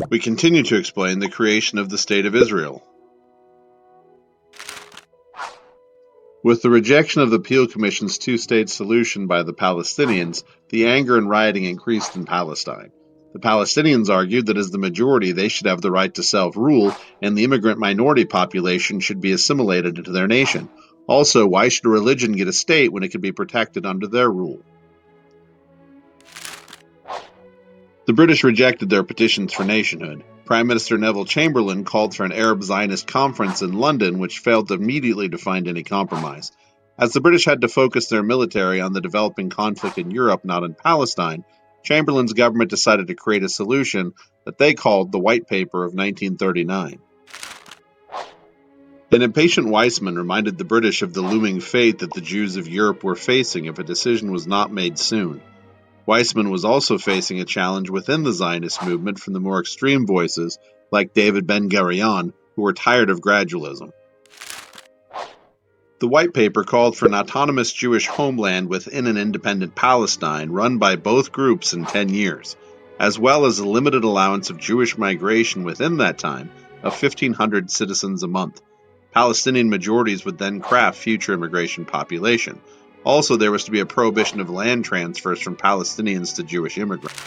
We continue to explain the creation of the State of Israel. With the rejection of the Peel Commission's two-state solution by the Palestinians, the anger and rioting increased in Palestine. The Palestinians argued that as the majority they should have the right to self-rule, and the immigrant minority population should be assimilated into their nation. Also, why should a religion get a state when it can be protected under their rule? The British rejected their petitions for nationhood. Prime Minister Neville Chamberlain called for an Arab Zionist conference in London, which failed immediately to find any compromise. As the British had to focus their military on the developing conflict in Europe, not in Palestine, Chamberlain's government decided to create a solution that they called the White Paper of 1939. An impatient Weizmann reminded the British of the looming fate that the Jews of Europe were facing if a decision was not made soon. Weizmann was also facing a challenge within the Zionist movement from the more extreme voices, like David Ben-Gurion, who were tired of gradualism. The White Paper called for an autonomous Jewish homeland within an independent Palestine run by both groups in 10 years, as well as a limited allowance of Jewish migration within that time of 1,500 citizens a month. Palestinian majorities would then craft future immigration population. Also, there was to be a prohibition of land transfers from Palestinians to Jewish immigrants.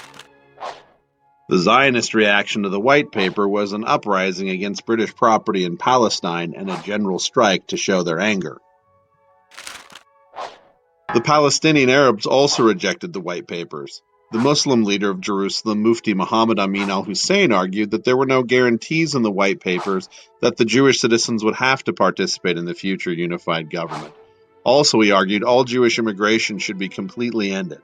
The Zionist reaction to the White Paper was an uprising against British property in Palestine and a general strike to show their anger. The Palestinian Arabs also rejected the White Papers. The Muslim leader of Jerusalem, Mufti Muhammad Amin al-Hussein, argued that there were no guarantees in the White Papers that the Jewish citizens would have to participate in the future unified government. Also, he argued all Jewish immigration should be completely ended.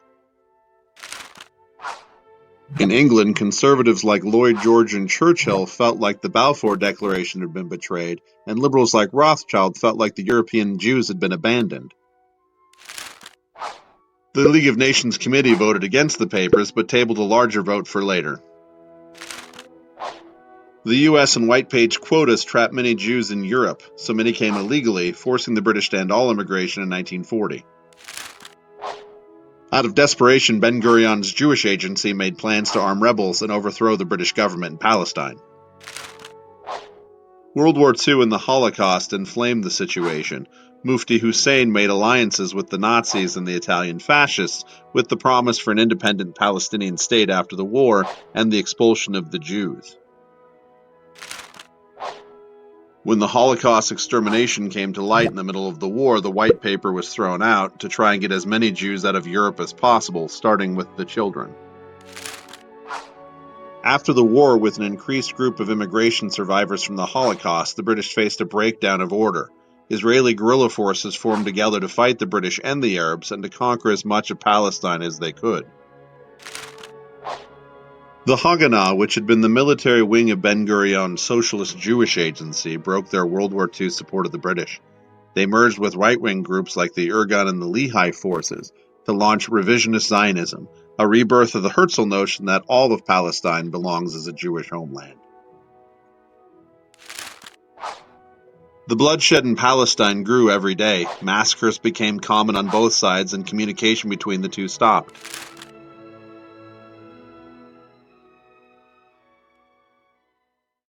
In England, conservatives like Lloyd George and Churchill felt like the Balfour Declaration had been betrayed, and liberals like Rothschild felt like the European Jews had been abandoned. The League of Nations Committee voted against the papers, but tabled a larger vote for later. The U.S. and White Page quotas trapped many Jews in Europe, so many came illegally, forcing the British to end all immigration in 1940. Out of desperation, Ben-Gurion's Jewish Agency made plans to arm rebels and overthrow the British government in Palestine. World War II and the Holocaust inflamed the situation. Mufti Hussein made alliances with the Nazis and the Italian fascists, with the promise for an independent Palestinian state after the war and the expulsion of the Jews. When the Holocaust extermination came to light in the middle of the war, the White Paper was thrown out to try and get as many Jews out of Europe as possible, starting with the children. After the war, with an increased group of immigration survivors from the Holocaust, the British faced a breakdown of order. Israeli guerrilla forces formed together to fight the British and the Arabs and to conquer as much of Palestine as they could. The Haganah, which had been the military wing of Ben-Gurion's Socialist Jewish Agency, broke their World War II support of the British. They merged with right-wing groups like the Irgun and the Lehi forces to launch revisionist Zionism, a rebirth of the Herzl notion that all of Palestine belongs as a Jewish homeland. The bloodshed in Palestine grew every day. Massacres became common on both sides and communication between the two stopped.